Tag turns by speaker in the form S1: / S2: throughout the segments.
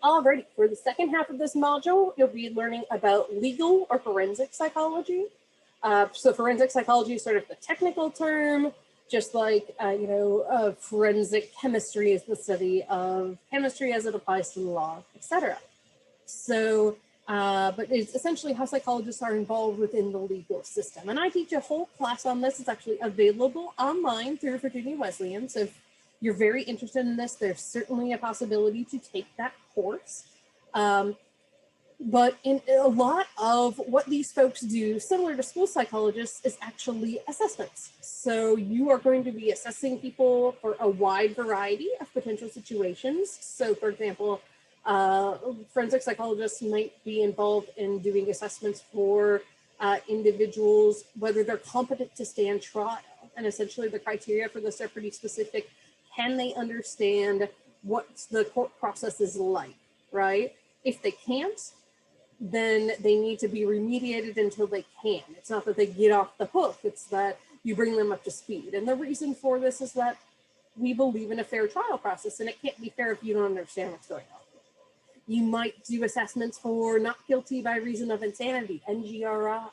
S1: Alrighty, for the second half of this module, you'll be learning about legal or forensic psychology. So forensic psychology is sort of the technical term, just like, forensic chemistry is the study of chemistry as it applies to the law, etc. So, but it's essentially how psychologists are involved within the legal system. And I teach a whole class on this. It's actually available online through Virginia Wesleyan. So if you're very interested in this, there's certainly a possibility to take that course. But in a lot of what these folks do, similar to school psychologists, is actually assessments. So you are going to be assessing people for a wide variety of potential situations. So for example, forensic psychologists might be involved in doing assessments for individuals, whether they're competent to stand trial. And essentially the criteria for this are pretty specific. Can they understand what the court process is like, right? If they can't, then they need to be remediated until they can. It's not that they get off the hook, it's that you bring them up to speed. And the reason for this is that we believe in a fair trial process, and it can't be fair if you don't understand what's going on. You might do assessments for not guilty by reason of insanity, NGRI.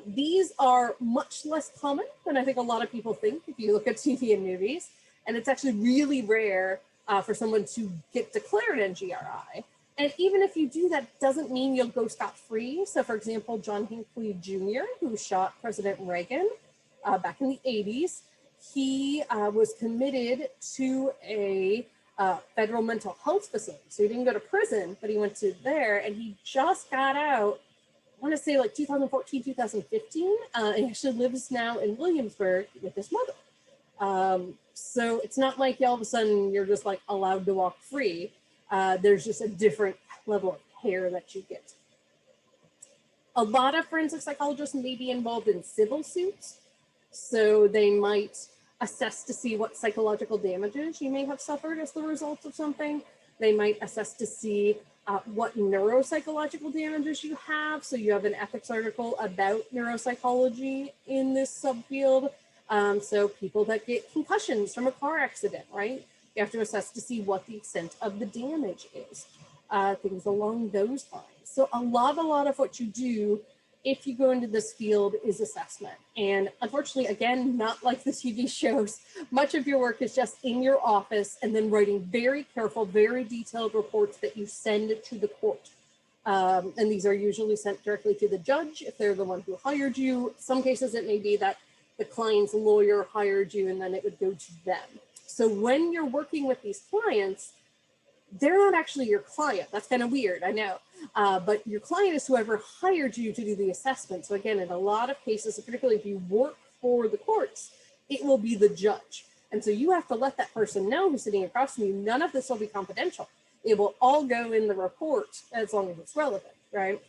S1: These are much less common than I think a lot of people think if you look at TV and movies. And it's actually really rare for someone to get declared NGRI. And even if you do, that doesn't mean you'll go scot-free. So for example, John Hinckley Jr., who shot President Reagan back in the 80s, he was committed to a federal mental health facility. So he didn't go to prison, but he went to there, and he just got out, I want to say like 2014, 2015. He actually lives now in Williamsburg with his mother. So it's not like all of a sudden you're just like allowed to walk free. There's just a different level of care that you get. A lot of forensic psychologists may be involved in civil suits. So they might assess to see what psychological damages you may have suffered as the result of something. They might assess to see what neuropsychological damages you have. So you have an ethics article about neuropsychology in this subfield. So people that get concussions from a car accident, right? You have to assess to see what the extent of the damage is, things along those lines. So a lot of what you do if you go into this field is assessment. And unfortunately, again, not like the TV shows, much of your work is just in your office and then writing very careful, very detailed reports that you send to the court. And these are usually sent directly to the judge if they're the one who hired you. Some cases it may be that the client's lawyer hired you and then it would go to them. So when you're working with these clients, they're not actually your client. That's kind of weird, I know. But your client is whoever hired you to do the assessment. So again, in a lot of cases, particularly if you work for the courts, it will be the judge. And so you have to let that person know who's sitting across from you, none of this will be confidential. It will all go in the report as long as it's relevant, right?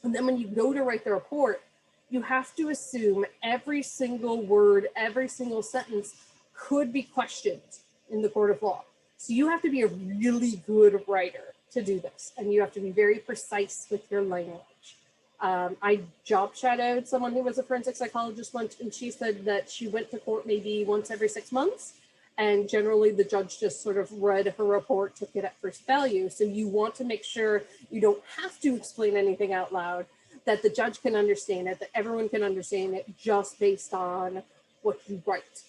S1: And then when you go to write the report, you have to assume every single word, every single sentence could be questioned in the court of law. So you have to be a really good writer to do this, and you have to be very precise with your language. I job shadowed someone who was a forensic psychologist once, and she said that she went to court maybe once every 6 months, and generally the judge just sort of read her report, took it at first value. So you want to make sure you don't have to explain anything out loud, that the judge can understand it, that everyone can understand it just based on what you write.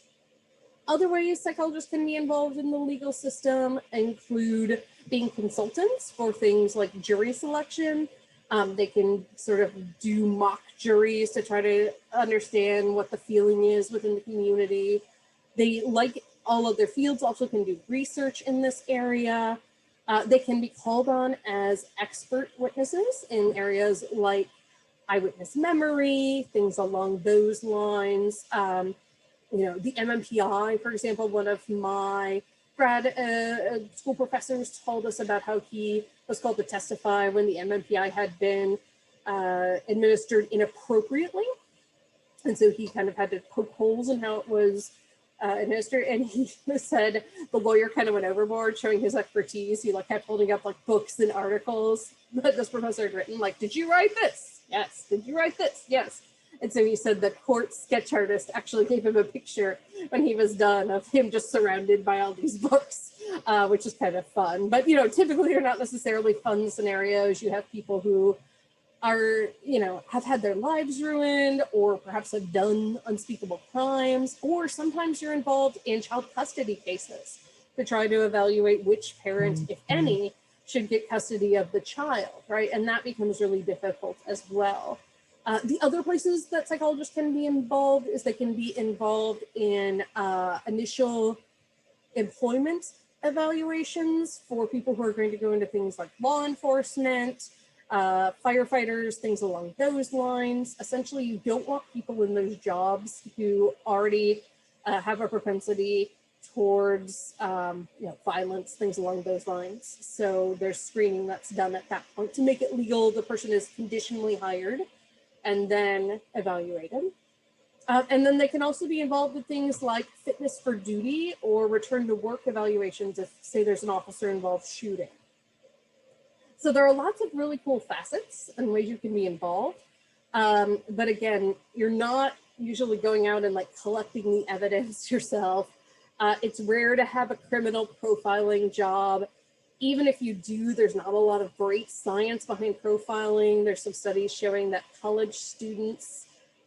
S1: Other ways psychologists can be involved in the legal system include being consultants for things like jury selection. They can sort of do mock juries to try to understand what the feeling is within the community. They, like all other fields, also can do research in this area. They can be called on as expert witnesses in areas like eyewitness memory, things along those lines. The MMPI, for example, one of my grad school professors told us about how he was called to testify when the MMPI had been administered inappropriately. And so he kind of had to poke holes in how it was administered. And he said the lawyer kind of went overboard showing his expertise. He kept holding up books and articles that this professor had written, did you write this? Yes. Did you write this? Yes. And so he said the court sketch artist actually gave him a picture when he was done of him just surrounded by all these books which is kind of fun. But, typically they're not necessarily fun scenarios. You have people who are, have had their lives ruined, or perhaps have done unspeakable crimes, or sometimes you're involved in child custody cases to try to evaluate which parent, if any, should get custody of the child, right? And that becomes really difficult as well. The other places that psychologists can be involved is they can be involved in initial employment evaluations for people who are going to go into things like law enforcement, firefighters, things along those lines. Essentially, you don't want people in those jobs who already have a propensity towards violence, things along those lines. So there's screening that's done at that point to make it legal. The person is conditionally hired and then evaluated. And then they can also be involved with things like fitness for duty or return to work evaluations if, say, there's an officer involved shooting. So there are lots of really cool facets and ways you can be involved. But again, you're not usually going out and like collecting the evidence yourself. It's rare to have a criminal profiling job. Even if you do, there's not a lot of great science behind profiling. There's some studies showing that college students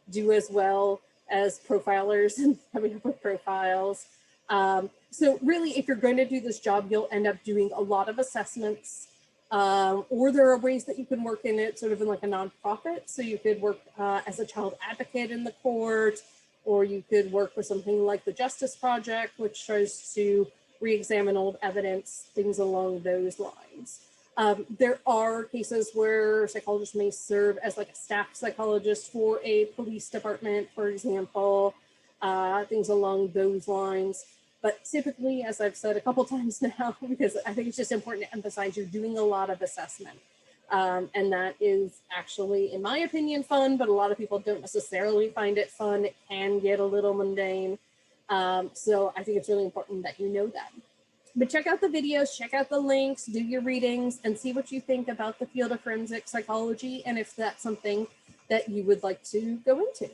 S1: do as well as profilers and coming up with profiles. So really, if you're going to do this job, you'll end up doing a lot of assessments, or there are ways that you can work in it sort of in like a nonprofit. So you could work as a child advocate in the court, or you could work with something like the Justice Project, which tries to re-examine old evidence, things along those lines. There are cases where psychologists may serve as like a staff psychologist for a police department, for example, things along those lines. But typically, as I've said a couple times now, because I think it's just important to emphasize, you're doing a lot of assessment. And that is actually, in my opinion, fun, but a lot of people don't necessarily find it fun. It can get a little mundane. So I think it's really important that you know that. But check out the videos, check out the links, do your readings, and see what you think about the field of forensic psychology, and if that's something that you would like to go into.